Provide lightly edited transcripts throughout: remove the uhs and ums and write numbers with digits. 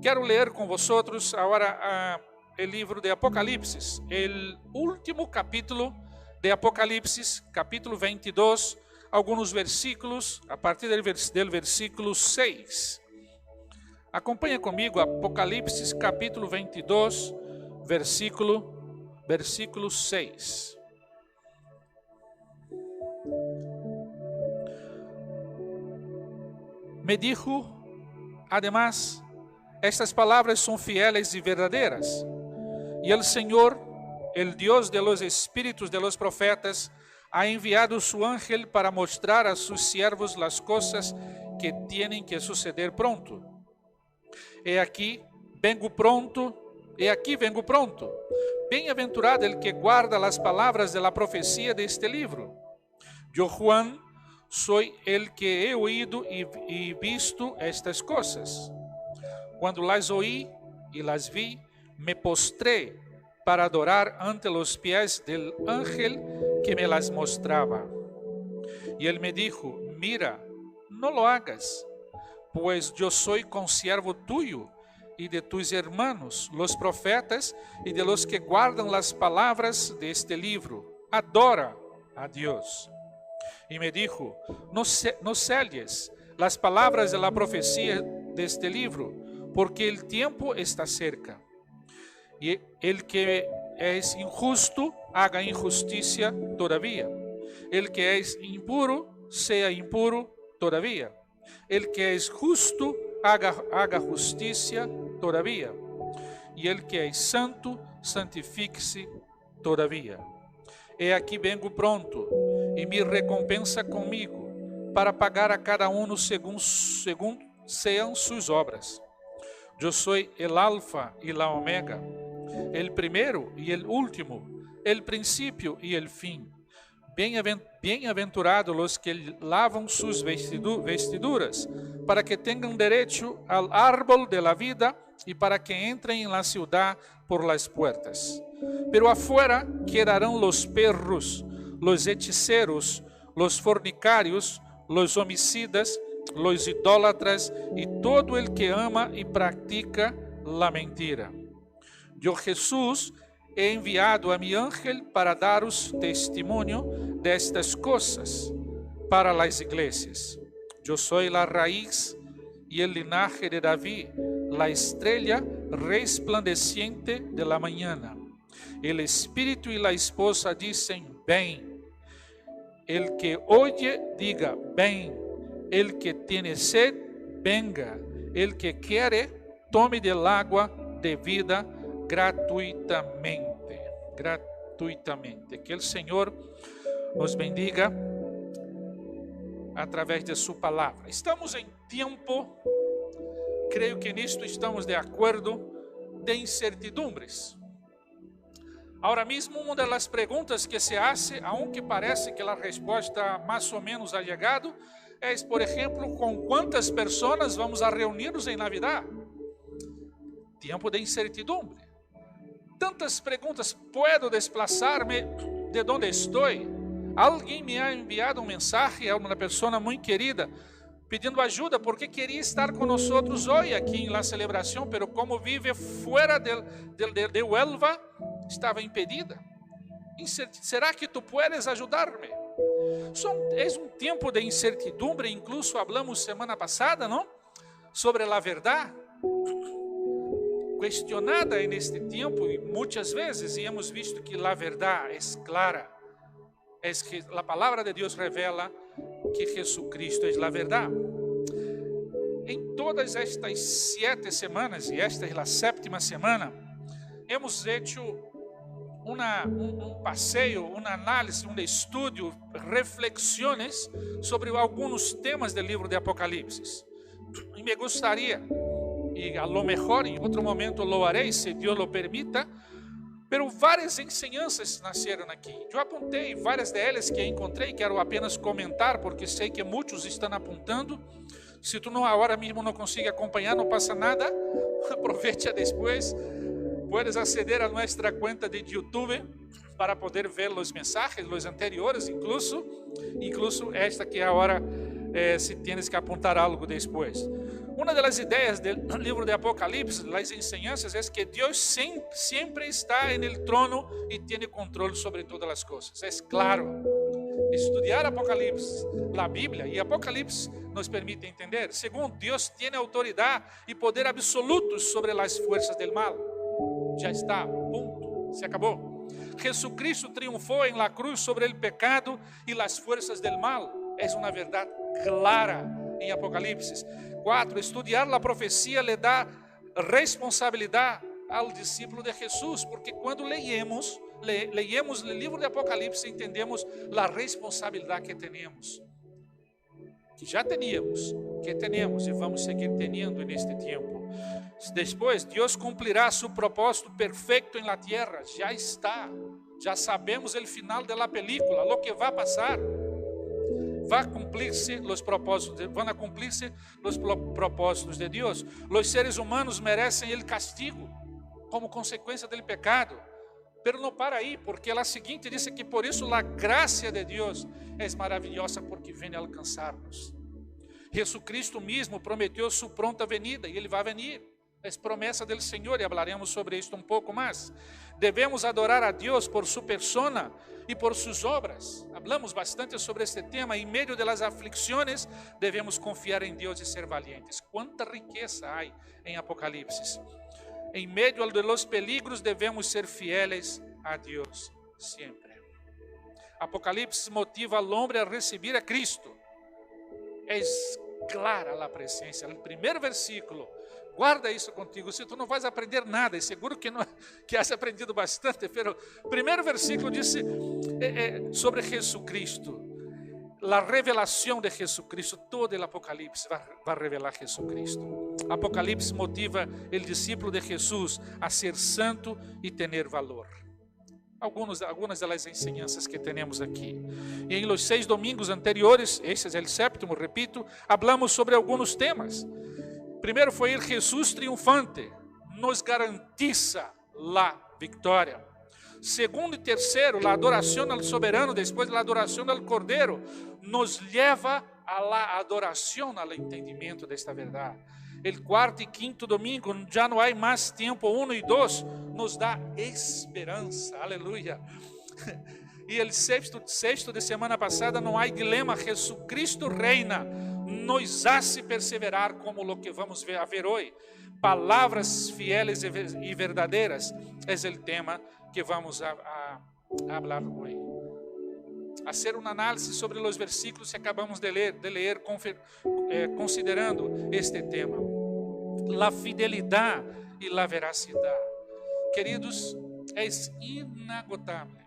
Quero ler com vosotros agora o livro de Apocalipse, o último capítulo de Apocalipse, capítulo 22, alguns versículos, a partir do versículo 6. Acompanha comigo Apocalipse, capítulo 22, versículo 6. Me dijo, además, estas palabras son fieles y verdaderas, y el Señor, el Dios de los espíritus de los profetas, ha enviado su ángel para mostrar a sus siervos las cosas que tienen que suceder pronto. He aquí vengo pronto. Bem-aventurado el que guarda las palabras de la profecía de este libro. Yo, Juan, soy el que he oído y visto estas cosas. Cuando las oí y las vi, me postré para adorar ante los pies del ángel que me las mostraba. Y él me dijo, mira, no lo hagas, pues yo soy consiervo tuyo y de tus hermanos, los profetas, y de los que guardan las palabras de este libro. Adora a Dios. Y me dijo, no selles las palabras de la profecía de este libro, porque el tiempo está cerca. Y el que es injusto, haga injusticia todavía. El que es impuro, sea impuro todavía. El que es justo, haga justicia todavía. Y el que es santo, santifique-se todavía. He aquí vengo pronto, y mi recompensa conmigo, para pagar a cada uno según sean sus obras. Yo soy el alfa y la omega, el primero y el último, el principio y el fin. Bem-aventurados los que lavan sus vestiduras, para que tengan derecho al árbol de la vida y para que entren en la ciudad por las puertas. Pero afuera quedarán los perros, los hechiceros, los fornicarios, los homicidas, los idólatras y todo el que ama y practica la mentira. Yo, Jesús, he enviado a mi ángel para daros testimonio de estas cosas para las iglesias. Yo soy la raíz y el linaje de David, la estrella resplandeciente de la mañana. El espíritu y la esposa dicen, ven. El que oye, diga, ven. El que tiene sed, venga. El que quiere, tome del agua de vida gratuitamente. Gratuitamente. Que el Señor nos bendiga a través de su palabra. Estamos en tiempo, creo que en esto estamos de acuerdo, de incertidumbres. Ahora mismo una de las preguntas que se hace, aunque parece que la respuesta más o menos ha llegado, es, por ejemplo, ¿con cuántas personas vamos a reunirnos en Navidad? Tiempo de incertidumbre. Tantas preguntas, ¿puedo desplazarme de donde estoy? Alguien me ha enviado un mensaje a una persona muy querida, pedindo ajuda porque queria estar com nós hoje aqui em la celebração, pero como vive fora de Huelva, estava impedida. Será que tu puedes ajudar-me? É um tempo de incertidumbre, incluso hablamos semana passada, não? Sobre a verdade, questionada neste tempo e muitas vezes, e hemos visto que a verdade é clara, é que a palavra de Deus revela que Jesucristo é a verdade. Em todas estas 7 semanas, e esta é a 7ª semana, hemos hecho um passeio, uma análise, um estudo, reflexões sobre alguns temas do livro de Apocalipse. E me gostaria, e a lo mejor em outro momento lo harei, se Deus lo permita, pero várias enseñanças nasceram aqui. Eu apontei várias delas que encontrei, quero apenas comentar, porque sei que muitos estão apontando. Se tu não agora mesmo não consegue acompanhar, não passa nada, aproveita depois. Puedes acceder a nuestra cuenta de YouTube para poder ver os mensajes, os anteriores, incluso esta que agora, se tienes que apontar algo depois. Una de las ideas del libro de Apocalipsis, las enseñanzas, es que Dios siempre está en el trono y tiene control sobre todas las cosas. Es claro. Estudiar Apocalipsis, la Biblia y Apocalipsis nos permite entender. Segundo, Dios tiene autoridad y poder absolutos sobre las fuerzas del mal. Ya está, punto, se acabó. Jesucristo triunfó en la cruz sobre el pecado y las fuerzas del mal. Es una verdad clara en Apocalipsis. 4. Estudiar la profecía le da responsabilidad al discípulo de Jesús, porque cuando leemos el libro de Apocalipsis, entendemos la responsabilidad que tenemos, que ya teníamos, que tenemos y vamos a seguir teniendo en este tiempo. Después, Dios cumplirá su propósito perfecto en la tierra. Ya está, ya sabemos el final de la película, lo que va a pasar. Van a cumplirse los propósitos de Dios. Los seres humanos merecen el castigo como consecuencia del pecado. Pero no para aí, porque a seguinte diz que por isso a graça de Deus é maravilhosa, porque vem a alcançar-nos. Jesucristo mesmo prometeu sua pronta venida e Ele vai venir. É promessa do Senhor e falaremos sobre isto pouco mais. Devemos adorar a Deus por sua persona e por suas obras. Hablamos bastante sobre este tema. Em meio das aflicções, devemos confiar em Deus e ser valientes. Quanta riqueza há em Apocalipse. Em meio de los peligros, devemos ser fieles a Deus sempre. Apocalipse motiva ao homem a receber a Cristo. É clara a presença. O primeiro versículo, guarda isso contigo. Se tu não vais aprender nada, e seguro que has aprendido bastante, mas o primeiro versículo diz sobre Jesucristo. A revelação de Jesucristo, todo o Apocalipse vai revelar Jesucristo. Apocalipse motiva o discípulo de Jesus a ser santo e ter valor. Algumas das enseñanças que temos aqui. E em los 6 domingos anteriores, este é o 7º, repito, hablamos sobre alguns temas. Primeiro foi ir Jesus triunfante, nos garantiza a vitória. Segundo e terceiro, a adoração ao soberano, depois a adoração ao cordeiro, nos leva a la adoração, ao entendimento desta verdade. O 4º e 5º domingo, já não há mais tempo, 1 e 2, nos dá esperança, aleluia. E o sexto de semana passada, não há dilema, Jesucristo reina, nos hace perseverar, como o que vamos ver hoje. Palavras fieles e verdadeiras é o tema que vamos a hablar hoje. Hacer uma análise sobre os versículos que acabamos de ler considerando este tema. La fidelidade e la veracidade. Queridos, é inagotável.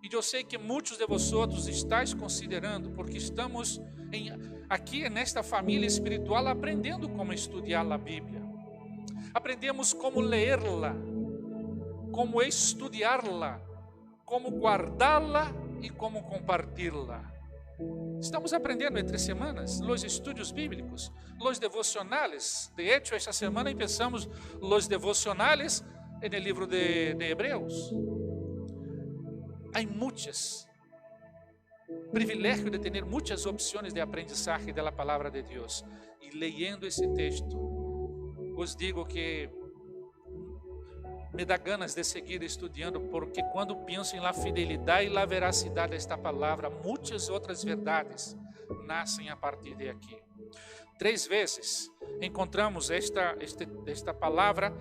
E eu sei que muitos de vosotros estáis considerando, porque estamos aqui nesta família espiritual aprendendo como estudar a Bíblia. Aprendemos como ler-la, como estudá-la, como guardá-la e como compartilhá-la. Estamos aprendendo entre semanas os estudos bíblicos, os devocionales. De hecho, esta semana começamos os devocionales no livro de Hebreus. Há muitas privilégio de ter muitas opções de aprendizagem da palavra de Deus. E leyendo esse texto, os digo que me dá ganas de seguir estudando, porque quando penso em la fidelidade e la veracidade desta palavra, muitas outras verdades nascem a partir de aqui. 3 vezes encontramos esta palavra,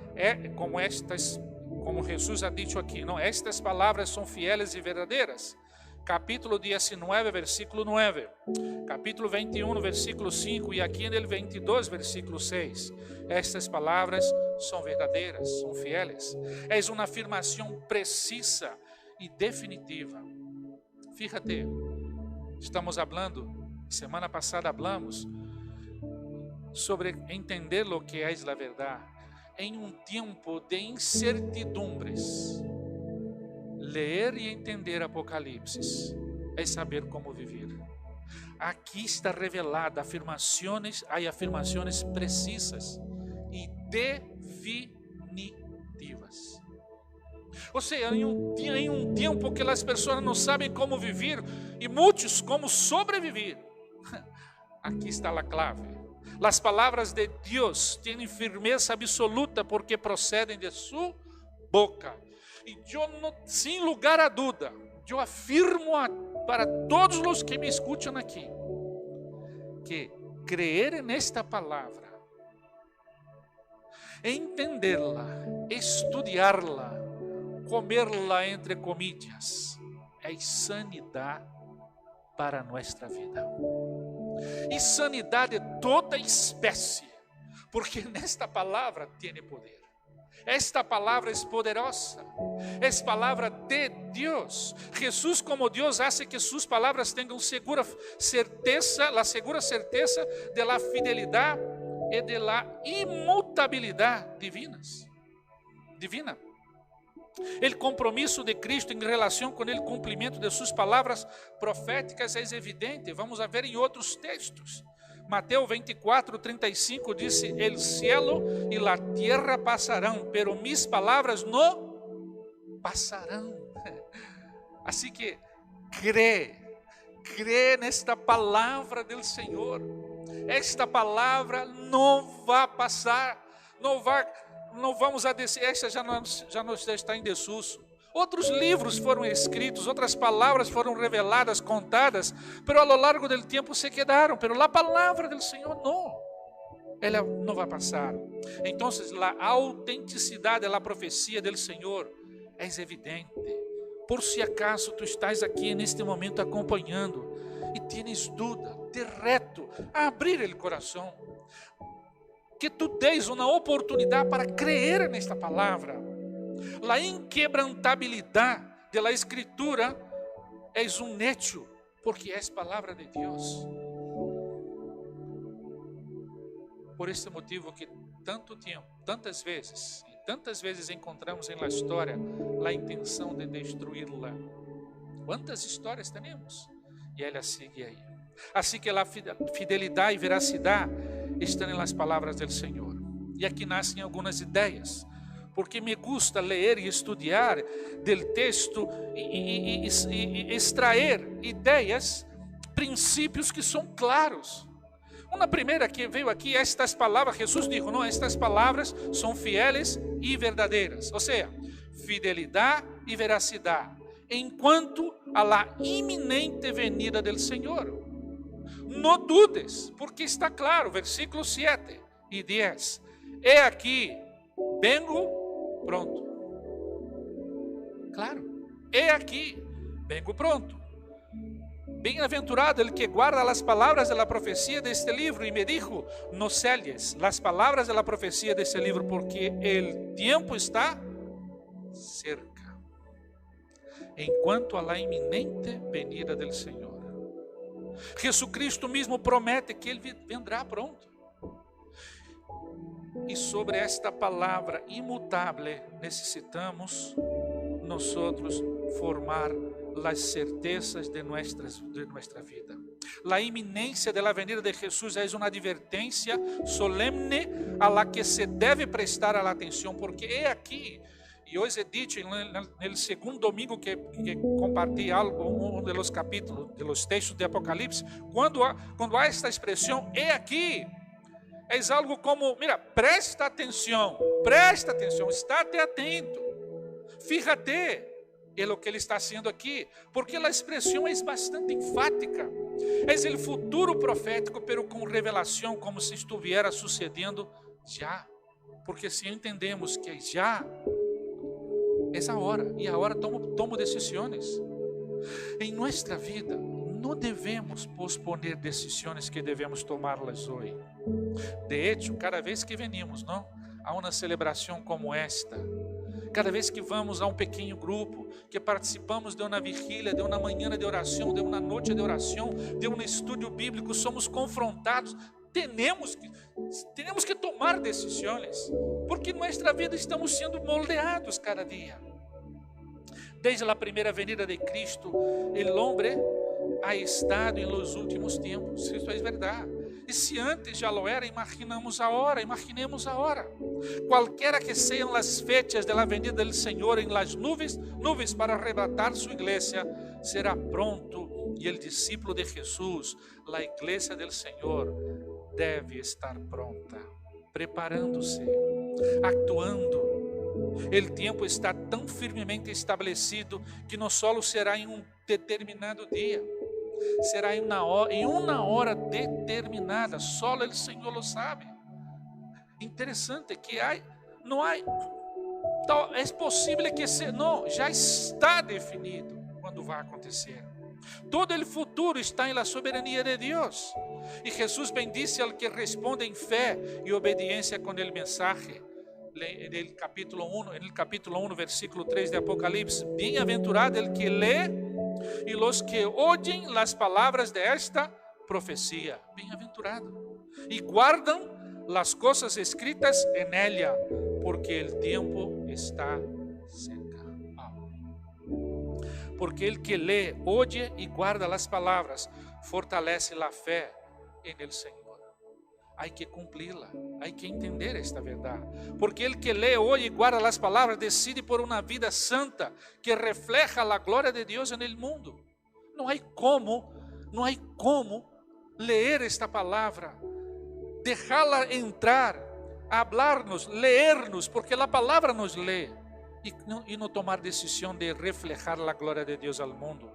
como Jesus ha dicho aqui, não? Estas palavras são fieles e verdadeiras. Capítulo 19, versículo 9. Capítulo 21, versículo 5. E aqui no 22, versículo 6. Estas palavras são verdadeiras, são fieles. É uma afirmação precisa e definitiva. Fíjate, estamos hablando, semana passada hablamos sobre entender o que é a verdade. Em um tempo de incertidumbres, ler e entender Apocalipse é saber como viver. Aqui está revelada afirmações precisas e definitivas. Ou seja, em um tempo que as pessoas não sabem como viver e muitos como sobreviver, aqui está a clave. Las palabras de Dios tienen firmeza absoluta porque proceden de su boca. E eu, sem lugar a dúvida, eu afirmo para todos os que me escutam aqui, que creer nesta palavra, entenderla, estudiarla, comerla entre comillas, é sanidade para nossa vida. E sanidade de toda espécie, porque nesta palavra tem poder. Esta palavra é poderosa, é palavra de Deus. Jesus, como Deus, hace que suas palavras tenham segura certeza, a segura certeza de la fidelidade e de la imutabilidade divina. O compromisso de Cristo em relação com o cumprimento de suas palavras proféticas é evidente. Vamos a ver em outros textos. Mateus 24:35 diz: El cielo e la tierra passarão, pero mis palavras não passarão. Assim que crê nesta palavra do Senhor. Esta palavra não vai passar, não vamos a descer, esta já não está em desuso. Outros livros foram escritos, outras palavras foram reveladas, contadas, pero a lo largo del tempo se quedaram, pero a palavra do Senhor não, ela não vai passar. Então, a autenticidade da profecia do Senhor é evidente. Por se acaso tu estás aqui neste momento acompanhando e tienes dúvida, te reto a abrir o coração, que tu des uma oportunidade para crer nesta palavra. A inquebrantabilidade da Escritura é um hecho, porque é palavra de Deus. Por este motivo que tanto tempo, tantas vezes encontramos na história a intenção de destruí-la. Quantas histórias temos? E ela segue aí. Assim que a fidelidade e veracidade estão nas palavras do Senhor. E aqui nascem algumas ideias, porque me gusta ler e estudar del texto e extrair ideias, princípios que são claros. Uma primeira que veio aqui, estas palavras, Jesus dijo, não, estas palavras são fieles e verdadeiras. Ou seja, fidelidade e veracidade, enquanto a la iminente venida del Senhor. Não dudes, porque está claro, versículos 7 e 10. He aqui, vengo pronto. Claro, he aqui, vengo pronto. Bem-aventurado el que guarda as palavras da profecia deste livro. E me dijo, no selles as palavras da profecia deste livro, porque o tempo está cerca, enquanto a la iminente venida del Senhor. Jesucristo mesmo promete que Ele vendrá pronto. E sobre esta palavra imutável necessitamos nós formar as certezas de nossa vida. A iminência da venida de Jesus é uma advertência solemne a la que se deve prestar a atenção, porque é aqui, e hoje é dito no segundo domingo que compartilhei um dos capítulos, dos textos de Apocalipse, quando há esta expressão, é aqui, é algo como, mira, presta atenção, estate atento, fíjate em lo que ele está haciendo aqui, porque a expressão é bastante enfática, é o futuro profético, pero com revelação, como se estivesse sucedendo já, porque se entendemos que já é a hora, e a hora tomo decisões. Em nossa vida, não devemos posponer decisões que devemos tomá-las hoje. De hecho, cada vez que venimos, não, a uma celebração como esta, cada vez que vamos a um pequeno grupo, que participamos de uma vigília, de uma manhã de oração, de uma noite de oração, de um estudo bíblico, somos confrontados, temos que tomar decisões, porque em nossa vida estamos sendo moldeados cada dia. Desde a primeira venida de Cristo, o homem ha estado em los últimos tempos, isso é verdade. E se antes já lo era, imaginemos a hora. Qualquer que sejam as fechas da venida do Senhor em las nuvens para arrebatar sua igreja, será pronto, e o discípulo de Jesus, a igreja do Senhor, deve estar pronta, preparando-se, actuando. O tempo está tão firmemente estabelecido que não só será em um determinado dia, será em uma hora determinada, só o Senhor lo sabe. Interessante que não há, é possível que não, já está definido quando vai acontecer. Todo o futuro está na soberania de Deus. E Jesus bendice ao que responde em fé e obediência com o mensagem. No capítulo 1, versículo 3 de Apocalipse: bem-aventurado el que lê e los que oyen las palavras de esta profecia. Bem-aventurado. E guardam las coisas escritas en ella, porque el tiempo está cerca. Porque el que lê, oye e guarda las palavras, fortalece la fé en el Senhor. Hay que cumprirla, hay que entender esta verdade. Porque el que lê, oye e guarda las palavras, decide por uma vida santa que refleja a glória de Deus en el mundo. Não há como ler esta palavra, deixá-la entrar, hablar-nos, leer-nos, porque a palavra nos lê, e não tomar decisão de reflejar a glória de Deus ao mundo,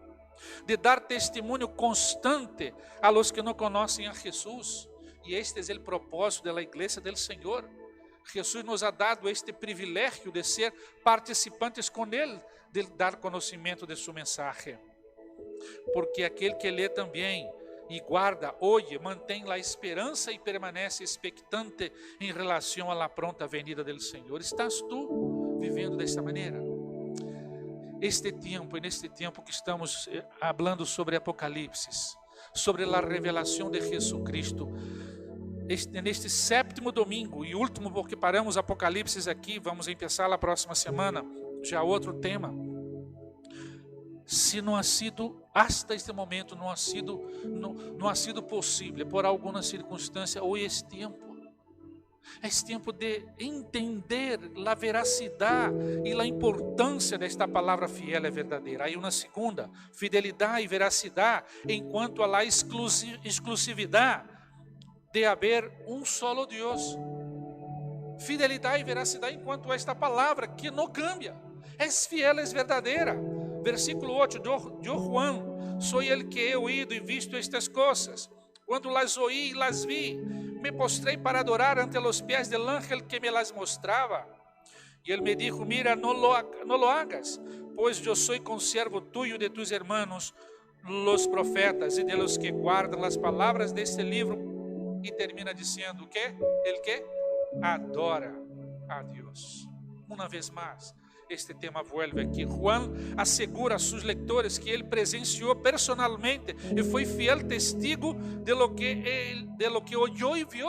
de dar testemunho constante a los que não conhecem a Jesus. E este é o propósito da igreja do Senhor. Jesus nos ha dado este privilégio de ser participantes com Ele, de dar conhecimento de sua mensagem. Porque aquele que lê também e guarda, oye, mantém a esperança e permanece expectante em relação à pronta venida do Senhor. Estás tu vivendo desta maneira? Neste tempo que estamos falando sobre Apocalipse, sobre a revelação de Jesus Cristo, neste sétimo domingo e último, porque paramos Apocalipse aqui, vamos começar a próxima semana, já outro tema. Se não ha sido, hasta este momento, não ha sido possível, por alguma circunstância, hoje é tempo de entender a veracidade e a importância desta palavra fiel e verdadeira. Aí uma segunda, fidelidade e veracidade, enquanto a exclusividade de haver um solo Deus. Fidelidade e veracidade enquanto esta palavra que não cambia, é fiel, é verdadeira. Versículo 8, de Juan: soy el que he oído e visto estas coisas. Quando las oí e las vi, me postrei para adorar ante los pies del ángel que me las mostraba. E ele me dijo: mira, no lo hagas, pues yo soy consiervo tuyo, de tus hermanos, los profetas, e de los que guardan las palabras de este livro. E termina dizendo o quê? Ele que adora a Deus. Uma vez mais, este tema vuelve aqui. Juan assegura a seus leitores que ele presenciou personalmente e foi fiel testigo de lo que oyó e viu.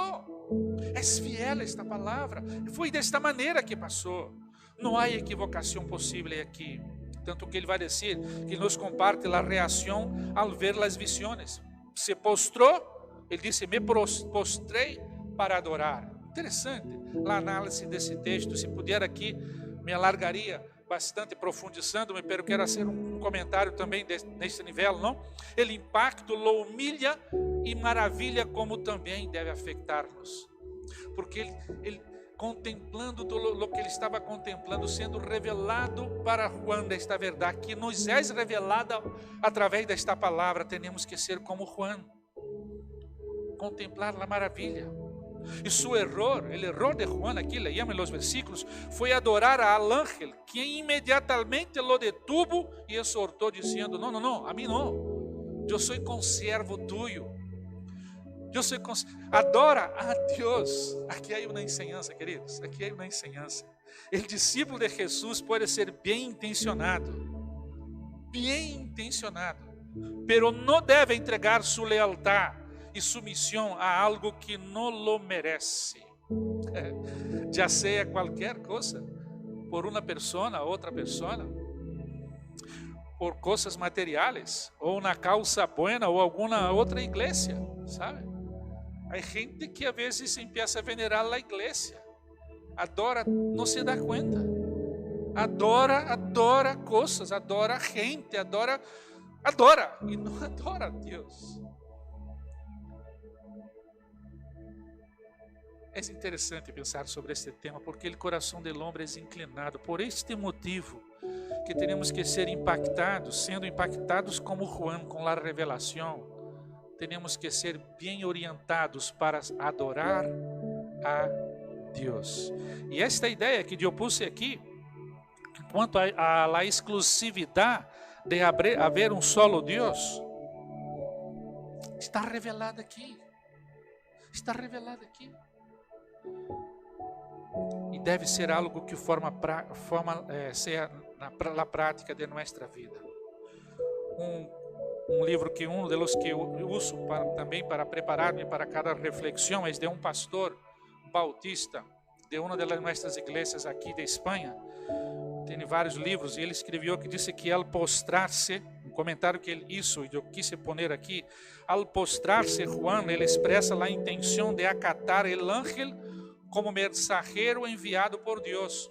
É fiel esta palavra. Foi desta maneira que passou. Não há equivocação possível aqui. Tanto que ele vai dizer que nos comparte a reação ao ver as visões. Se postrou. Ele disse: me postrei para adorar. Interessante a análise desse texto. Se puder aqui, me alargaria bastante profundizando-me, mas quero fazer um comentário também nesse nível, não? O impacto, lo humilha e maravilha, como também deve afetar-nos. Porque ele contemplando o que ele estava contemplando, sendo revelado para Juan desta verdade, que nos é revelada através desta palavra, temos que ser como Juan. Contemplar a maravilha. E seu erro, o erro de Juan, aqui leíamos os versículos, foi adorar al ángel, quem imediatamente lo detuvo e exortou, dizendo: não, a mim não, eu sou consiervo tuyo, adora a Deus. Aqui há uma enseñança, queridos, aqui há uma enseñança. O discípulo de Jesus pode ser bem intencionado, pero não deve entregar sua lealtade e submissão a algo que não lo merece, já seja qualquer coisa, por uma pessoa, outra pessoa, por coisas materiais, ou uma causa buena, ou alguma outra igreja, sabe? Há gente que a vezes empieza a venerar a igreja, adora, não se dá conta, adora coisas, adora gente, adora, e não adora a Deus. É interessante pensar sobre este tema, porque o coração do homem é inclinado. Por este motivo, que temos que ser impactados, sendo impactados como Juan, com a revelação, temos que ser bem orientados para adorar a Deus. E esta ideia que eu puse aqui, quanto à exclusividade de haver um solo Deus, está revelada aqui. Está revelada aqui. E deve ser algo que seja na prática de nossa vida. Um livro que que eu uso também para preparar-me para cada reflexão é de um pastor bautista de uma das nossas igrejas aqui de Espanha. Tem vários livros e ele escreveu que disse que ao postrar-se, um comentário que ele hizo e eu quis poner aqui, ao postrar-se Juan, ele expressa a intenção de acatar o ángel como mensageiro enviado por Deus.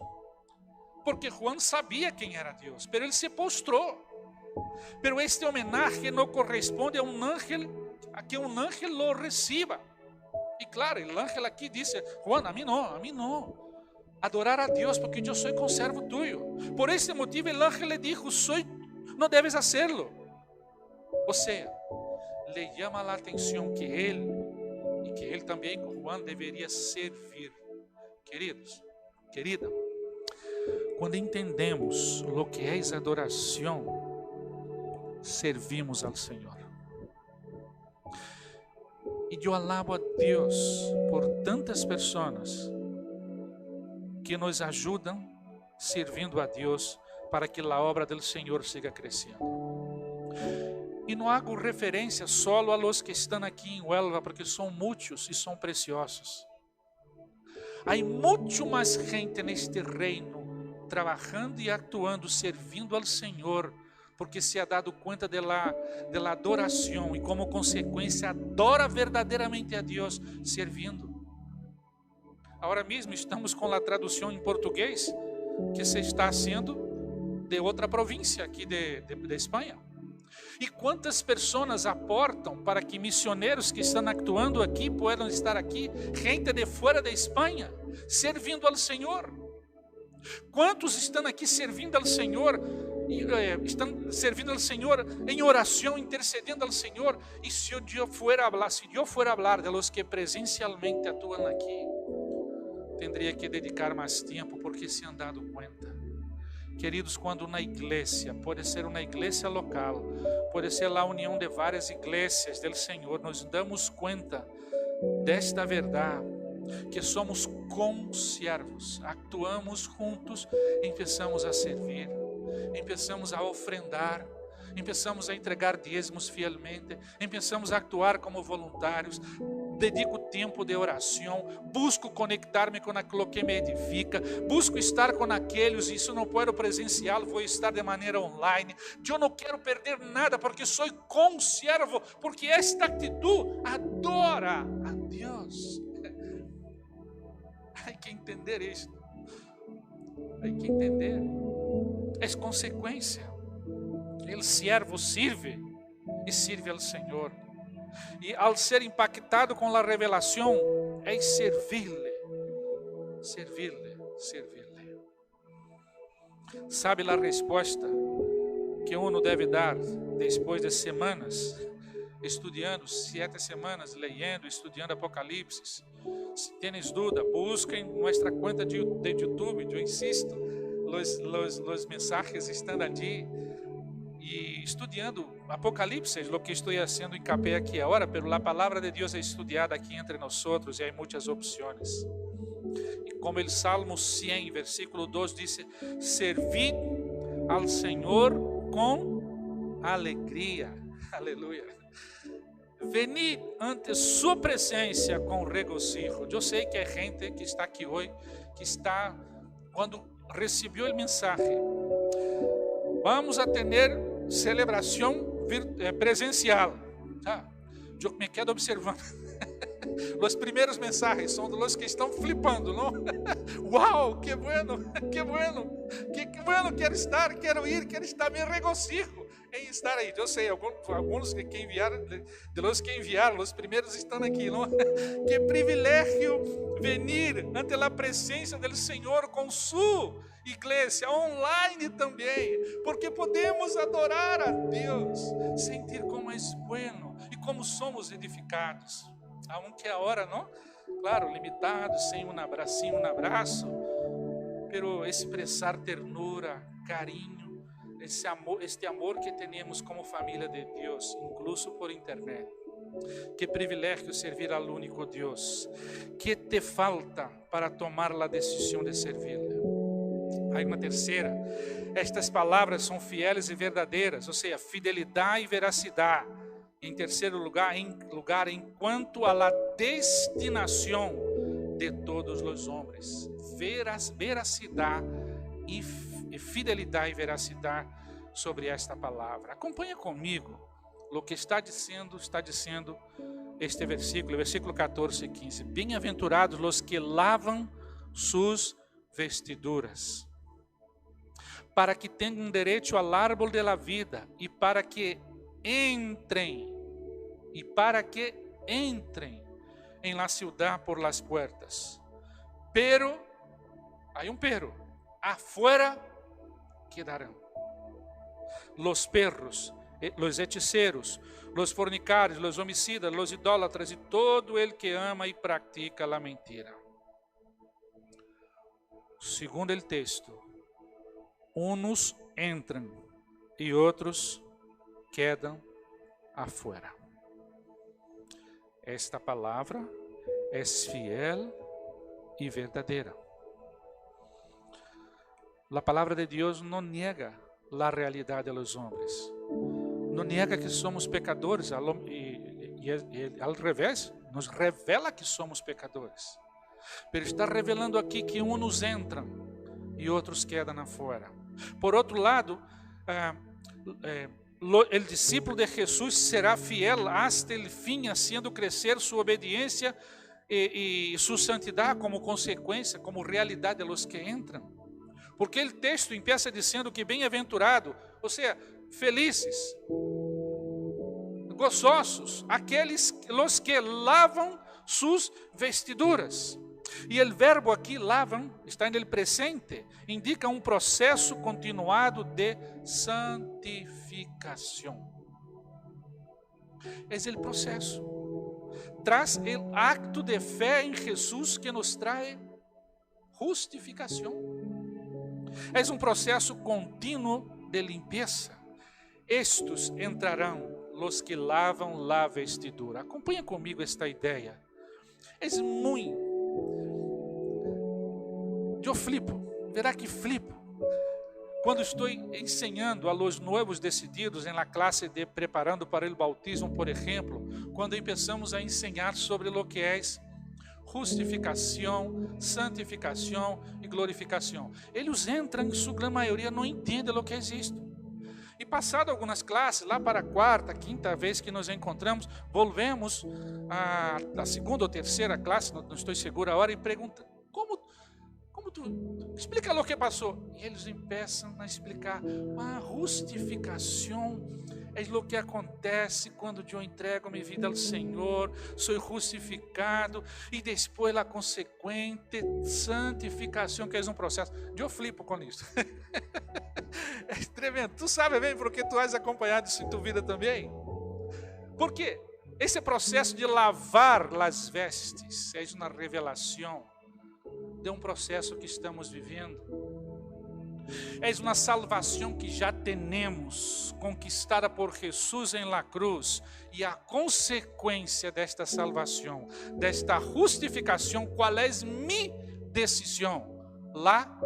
Porque Juan sabia quem era Deus, mas ele se postrou. Pero este homenaje não corresponde a que um ángel lo reciba. E claro, o ángel aqui disse: Juan, a mim não. Adorar a Deus porque eu sou conservo tuyo. Por este motivo o ángel le dijo: não deves hacerlo. Ou seja, le llama a atenção que ele também, com Juan, deveria servir. Queridos, querida, quando entendemos o que é adoração, servimos ao Senhor. E eu alabo a Deus por tantas pessoas que nos ajudam servindo a Deus para que a obra do Senhor siga crescendo. E não hago referência solo a los que estão aqui em Huelva, porque são muitos e são preciosos. Há muito mais gente neste reino, trabalhando e atuando, servindo ao Senhor, porque se ha dado conta de la adoração e como consequência adora verdadeiramente a Deus servindo. Agora mesmo estamos com a tradução em português que se está haciendo de outra província aqui de Espanha. E quantas pessoas aportam para que missionários que estão atuando aqui possam estar aqui, gente de fora da Espanha, servindo ao Senhor. Quantos estão aqui servindo ao Senhor? Estão servindo ao Senhor em oração, intercedendo ao Senhor. E se eu for falar de los que presencialmente atuam aqui, teria que dedicar mais tempo, porque se han dado conta. Queridos, quando na igreja, pode ser uma igreja local, pode ser a união de várias igrejas do Senhor, nos damos conta desta verdade, que somos consiervos, actuamos juntos, começamos a servir, começamos a ofrendar, começamos a entregar dízimos fielmente, começamos a actuar como voluntários, dedico tempo de oração, busco conectar-me com aquilo que me edifica, busco estar com aqueles, e se não puedo presencial, vou estar de maneira online. Eu não quero perder nada, porque sou consiervo, porque esta atitude adora a Deus. Há que entender isto, há que entender, é consequência. O servo serve e serve ao Senhor. E ao ser impactado com a revelação, é servir-lhe. Sabe a resposta que uno deve dar depois de semanas estudando, 7 semanas lendo, estudando Apocalipse? Se tienes dúvida, busquem nossa conta de YouTube. Eu insisto, os mensagens estão ali. E estudando Apocalipse, o que estou fazendo hincapié aqui agora, pero a palavra de Deus é estudada aqui entre nós e há muitas opções. E como o Salmo 100, versículo 2 diz: servid ao Senhor com alegria. Aleluia. Venid ante sua presença com regocijo. Eu sei que é gente que está aqui hoje, que está, quando recebeu a mensagem, vamos a ter celebração presencial. Eu me quedo observando. Os primeiros mensagens são dos que estão flipando, não? Uau, que bueno, quero estar, quero ir, quero estar, me regocijo. em estar ahí. Yo sé, algunos que enviaron, de los que enviaron, los primeros están aquí, ¿no? Qué privilegio venir ante la presencia del Señor con su iglesia, online também, porque podemos adorar a Deus, sentir como é bueno e como somos edificados, aunque agora, não? Claro, limitados, sem um abraço, pero expressar ternura, carinho, este amor que temos como família de Deus, incluso por internet. Que privilégio servir ao único Deus. Que te falta para tomar a decisão de servi-lo? Aí uma terceira, estas palavras são fieles e verdadeiras, ou seja, fidelidade e veracidade. Em terceiro lugar, enquanto a la destinação de todos os homens, veracidade e fidelidade e veracidade sobre esta palavra. Acompanha comigo o que está dizendo este versículo, versículo 14 e 15. Bem-aventurados os que lavam suas vestiduras, para que tenham direito ao árbol de la vida e para que entrem em la ciudad por las puertas. Pero, hay un pero, afuera quedarán los perros, los hechiceros, los fornicários, los homicidas, los idólatras e todo el que ama e pratica la mentira. Segundo el texto, uns entram e outros quedam afuera. Esta palavra é fiel e verdadeira. A palavra de Deus não nega a realidade dos homens. Não nega que somos pecadores e ao revés, nos revela que somos pecadores. Mas está revelando aqui que uns entram e outros quedam afuera. Por outro lado, o discípulo de Jesus será fiel hasta el fim, haciendo crescer sua obediência e sua santidade como consequência, como realidade de los que entram. Porque o texto empieza dizendo que bem-aventurado, ou seja, felizes, gozosos, aqueles los que lavam suas vestiduras. E o verbo aqui, lavam, está no presente, indica um processo continuado de santificação. É o processo. Traz o acto de fé em Jesus que nos traz justificação. É um processo contínuo de limpeza. Estes entrarão, los que lavam la vestidura. Acompanha comigo esta ideia. É muito. Eu flipo, verá que flipo, quando estou ensinando a los nuevos decididos em la classe de preparando para o bautismo, por exemplo, quando começamos a ensinar sobre o que é justificação, santificação e glorificação. Eles entram, em sua grande maioria, não entendem o que é isto. E passado algumas classes, lá para a quarta, quinta vez que nos encontramos, volvemos à segunda ou terceira classe, não estou seguro agora, e pergunta, como tu explica o que passou? E eles começam a explicar, a justificação é o que acontece quando eu entrego minha vida ao Senhor, sou justificado, e depois a consequente santificação, que é um processo. Eu flipo com isso. É tremendo. Tu sabe bem porque tu has acompanhado isso em tua vida também? Porque esse processo de lavar as vestes é uma revelação de um processo que estamos vivendo. É uma salvação que já temos, conquistada por Jesus em la cruz, e a consequência desta salvação, desta justificação, qual é minha decisão? La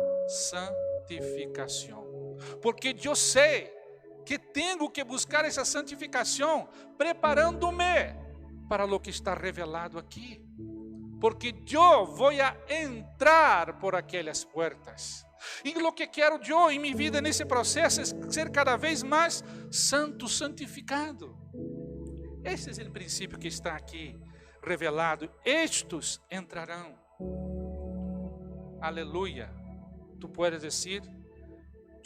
santificação. Porque eu sei que tenho que buscar essa santificação, preparando-me para o que está revelado aqui. Porque eu vou entrar por aquelas portas. E o que quero eu em minha vida nesse processo é ser cada vez mais santo, santificado. Esse é o princípio que está aqui revelado. Estes entrarão. Aleluia. Tu puedes dizer,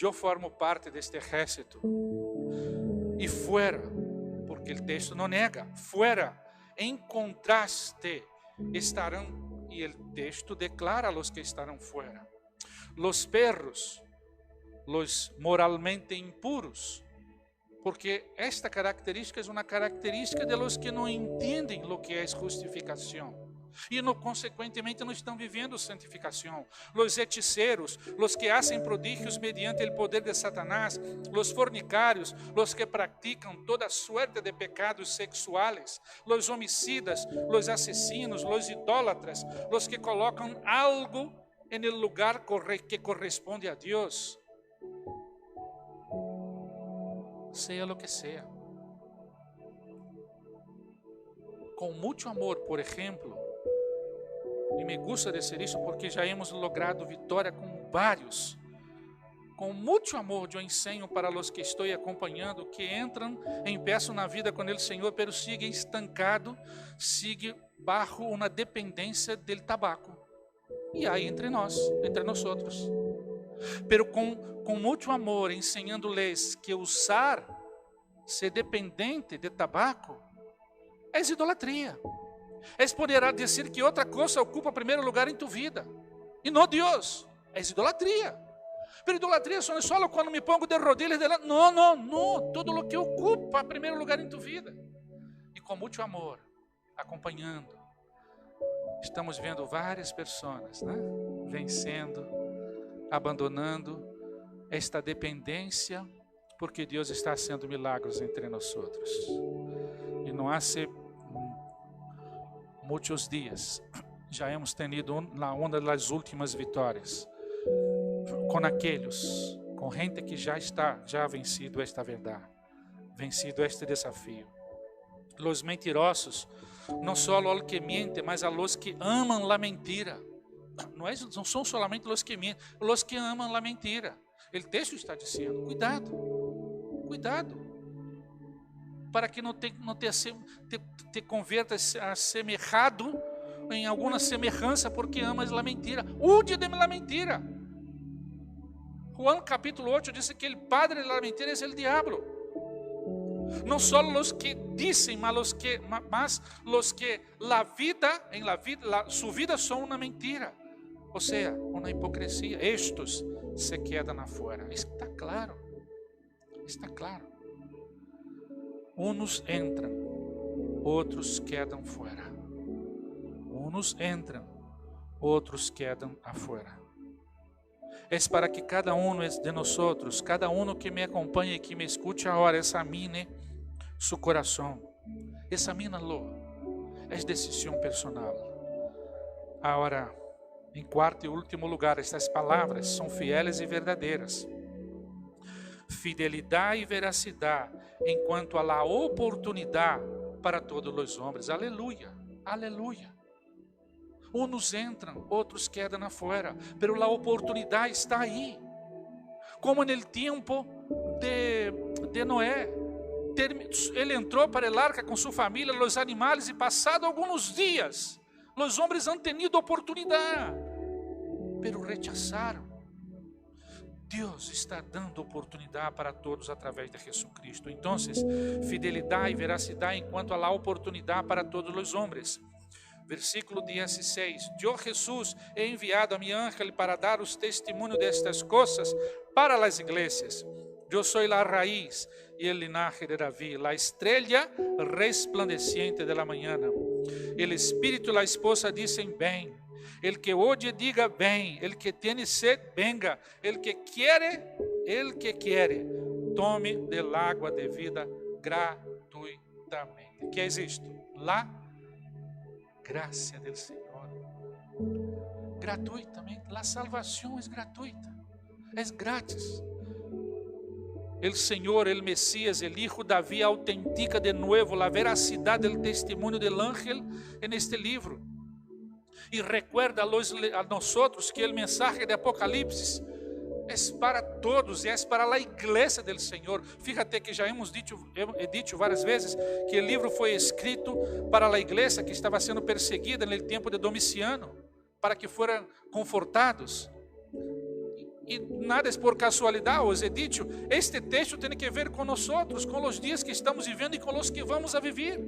eu formo parte deste exército. e fora, porque o texto não nega, fora, em contraste, estarão, e o texto declara a los que estarão fora, los perros, los moralmente impuros, porque esta característica é uma característica de los que não entendem o que é justificação e consequentemente não estão vivendo santificação. Los hechiceiros, los que hacen prodigios mediante el poder de Satanás, los fornicários, los que practicam toda suerte de pecados sexuales, los homicidas, los asesinos, los idólatras, los que colocam algo en el lugar que corresponde a Deus, sea lo que sea. Com muito amor, por exemplo, e me gusta dizer isso porque já hemos logrado vitória com vários. Com muito amor eu ensino para os que estou acompanhando que entram em peço na vida com o Senhor, pero siguen estancado, sigue bajo uma dependência do tabaco. E aí entre nós outros. Pero com muito amor, ensinando-lhes que ser dependente de tabaco é idolatria. É poderá dizer que outra coisa ocupa primeiro lugar em tu vida e não Deus. É idolatria. Pero idolatria não é só quando me pongo de rodilhas delante. Não. Tudo o que ocupa primeiro lugar em tu vida. E com muito amor, acompanhando, estamos vendo várias pessoas, né, vencendo, abandonando esta dependência, porque Deus está fazendo milagres entre nós outros. E não há muitos dias já hemos tenido uma das últimas vitórias com aqueles, com gente que já vencido esta verdade, vencido este desafio. Los mentirosos, não só os que mentem, mas a los que amam a mentira. Não são somente os que mentem, os que amam a mentira. O texto está dizendo, cuidado, para que não te convertas a semelhado em alguma semelhança, porque amas a mentira. Huye de la mentira. Juan capítulo 8 diz que o padre de la mentira é o diabo. Não só os que dizem, mas os que sua vida são uma mentira, ou seja, uma hipocrisia. Estes se quedam afuera. Está claro. Uns entram, outros quedam fora. Uns entram, outros quedam afuera. É para que cada um de nós, cada um que me acompanha e que me escute agora, examine seu coração. Examina-lo. É decisão personal. Agora, em quarto e último lugar, estas palavras são fieles e verdadeiras. Fidelidade e veracidade enquanto a la oportunidade para todos os homens. Aleluia, aleluia. Uns entram, outros quedam afuera, pero a oportunidade está aí. Como no tempo de Noé. Ele entrou para el arca com sua família, os animais, e passado alguns dias, os homens han tenido oportunidade, pero rechazaram. Deus está dando oportunidade para todos através de Jesucristo. Então, fidelidade e veracidade enquanto a oportunidade para todos os homens. Versículo 16. Eu, Jesus, he enviado a mi ángel para dar os testemunhos destas coisas para as igrejas. Eu sou a raiz e o linaje de Davi, a estrela resplandeciente de la mañana. O Espírito e a esposa dizem bem. El que oye diga bem. El que tiene sed, venga. El que quiere, tome del agua de vida gratuitamente. Que é isto? La graça del Senhor. Gratuitamente. La salvação é gratuita. É grátis. El Senhor, el Mesías, el Hijo Davi autentica de nuevo la veracidad del testimonio del ángel en este libro. E recuerda a nosotros que el mensaje de Apocalipsis é para todos, é para a igreja del Senhor. Fíjate que já hemos dicho várias vezes que o livro foi escrito para a igreja que estava sendo perseguida no tempo de Domiciano, para que foram confortados. E nada é por casualidade, os he dicho, este texto tem que ver com nós, com os dias que estamos vivendo e com os que vamos a viver.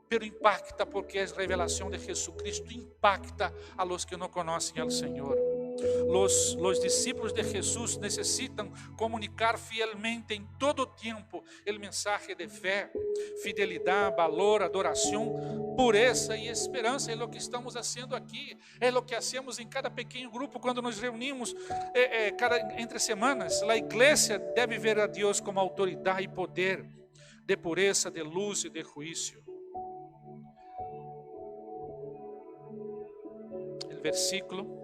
Pero impacta porque a revelação de Jesucristo impacta a los que não conhecem ao Senhor. Los discípulos de Jesús necesitan comunicar fielmente en todo tiempo el mensaje de fe, fidelidad, valor, adoración, pureza y esperanza. Es lo que estamos haciendo aquí, es lo que hacemos en cada pequeño grupo cuando nos reunimos entre semanas. La iglesia debe ver a Dios como autoridad y poder de pureza, de luz y de juicio. El versículo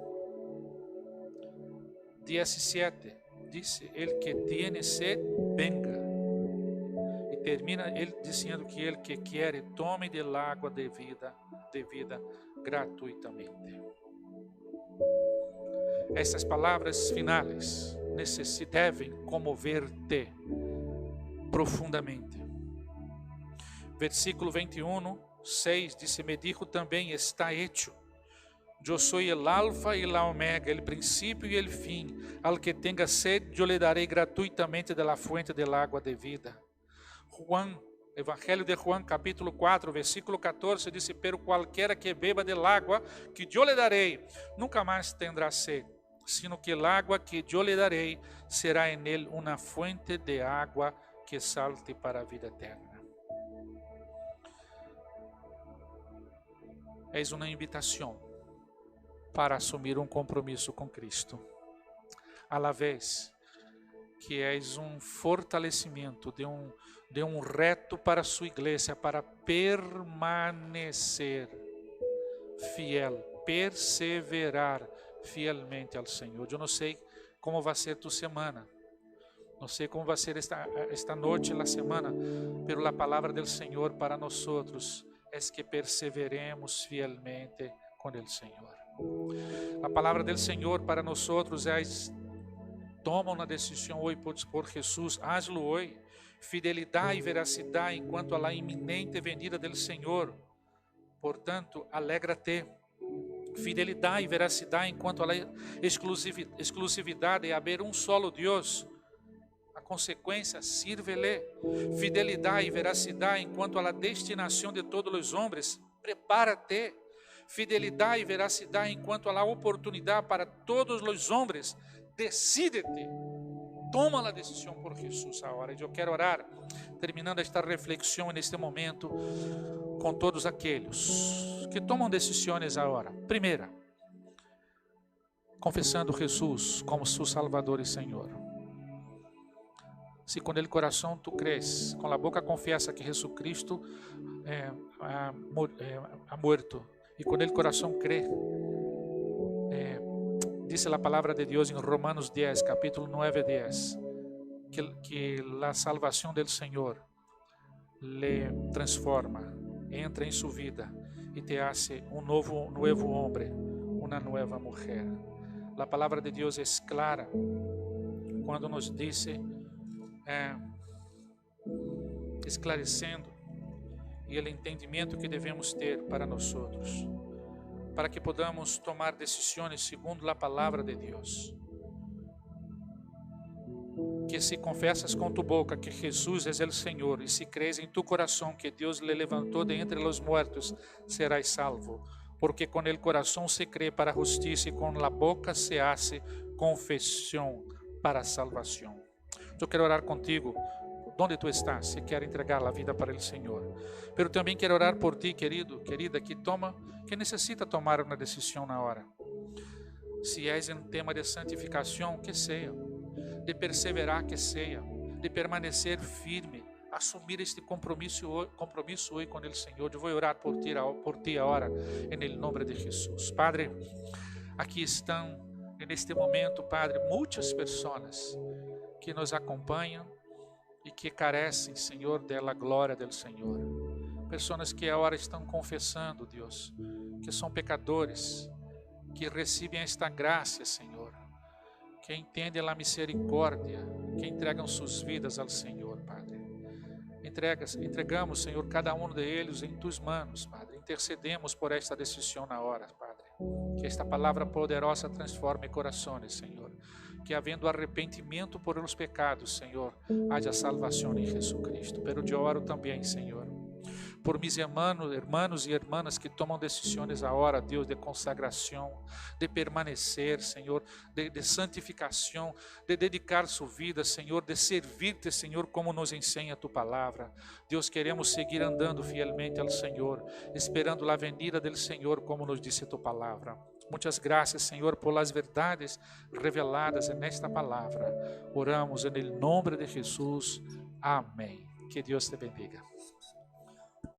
17 dice: el que tiene sed, venga. E termina ele dizendo que el que quiere, tome del agua de vida gratuitamente. Essas palavras finais devem comover-te profundamente. Versículo 21, 6 dice: me dijo também, está hecho. Eu sou el alfa e la omega, el princípio e el fim. Al que tenga sed, eu lhe darei gratuitamente de la fuente del agua de vida. Evangelho de Juan, capítulo 4, versículo 14, diz: pero qualquer que beba del agua que eu lhe darei, nunca mais tendrá sed, sino que el agua que eu lhe darei será en él una fuente de agua que salte para a vida eterna. És uma invitação para assumir compromisso com Cristo, à la vez que és fortalecimento de reto para a sua igreja, para permanecer fiel, perseverar fielmente ao Senhor. Eu não sei como vai ser tu semana, não sei como vai ser esta noite, a semana, pero a palavra do Senhor para nós é que perseveremos fielmente com o Senhor. A palavra do Senhor para nós é: toma uma decisão hoje por Jesus, hazlo hoje. Fidelidade e veracidade enquanto a la iminente venida do Senhor. Portanto, alegra-te. Fidelidade e veracidade enquanto a la exclusividade de haver solo Deus. A consequência, sirve-lhe. Fidelidade e veracidade enquanto a la destinação de todos os homens. Prepara-te. Fidelidade e veracidade enquanto a oportunidade para todos os homens. Decídete, toma a decisão por Jesus agora. Eu quero orar, terminando esta reflexão neste momento, com todos aqueles que tomam decisões agora. Primeira, confessando Jesus como seu Salvador e Senhor. Se com o coração tu crees, com a boca confessa que Jesucristo ha muerto, e com o coração crê, diz a palavra de Deus em Romanos 10, capítulo 9 e 10, que a salvação do Senhor le transforma, entra em sua vida e te hace novo homem, uma nova mulher. A palavra de Deus é clara quando nos diz, esclarecendo e o entendimento que devemos ter para nós outros, para que podamos tomar decisões segundo a palavra de Deus. Que se confessas com tu boca que Jesus é o Senhor e se crees em tu coração que Deus le levantou de entre os mortos, serás salvo. Porque com el coração se crê para a justiça e com la boca se hace confissão para a salvação. Eu quero orar contigo. Onde tu estás, se quer entregar a vida para o Senhor. Pero também quero orar por ti, querido, querida, que necessita tomar uma decisão na hora. Se és em tema de santificação, que seja. De perseverar, que seja. De permanecer firme, assumir este compromisso hoje com o Senhor. Eu vou orar por ti agora, em nome de Jesus. Padre, aqui estão, neste momento, Padre, muitas pessoas que nos acompanham e que carecem, Senhor, da glória do Senhor. Pessoas que agora estão confessando, Deus, que são pecadores, que recebem esta graça, Senhor, que entendem a misericórdia, que entregam suas vidas ao Senhor, Padre. Entregamos, Senhor, cada um deles em tuas mãos, Padre. Intercedemos por esta decisão na hora, Padre. Que esta palavra poderosa transforme corações, Senhor. Que havendo arrependimento por os pecados, Senhor, haja salvação em Jesus Cristo. Pero eu oro também, Senhor, por mis hermanos e irmãs que tomam decisões agora, Deus, de consagração, de permanecer, Senhor, de santificação, de dedicar sua vida, Senhor, de servir-te, Senhor, como nos ensina tu palavra. Deus, queremos seguir andando fielmente ao Senhor, esperando a venida do Senhor, como nos disse tu palavra. Muitas graças, Senhor, por las verdades reveladas nesta palavra. Oramos em nome de Jesus. Amém. Que Deus te bendiga.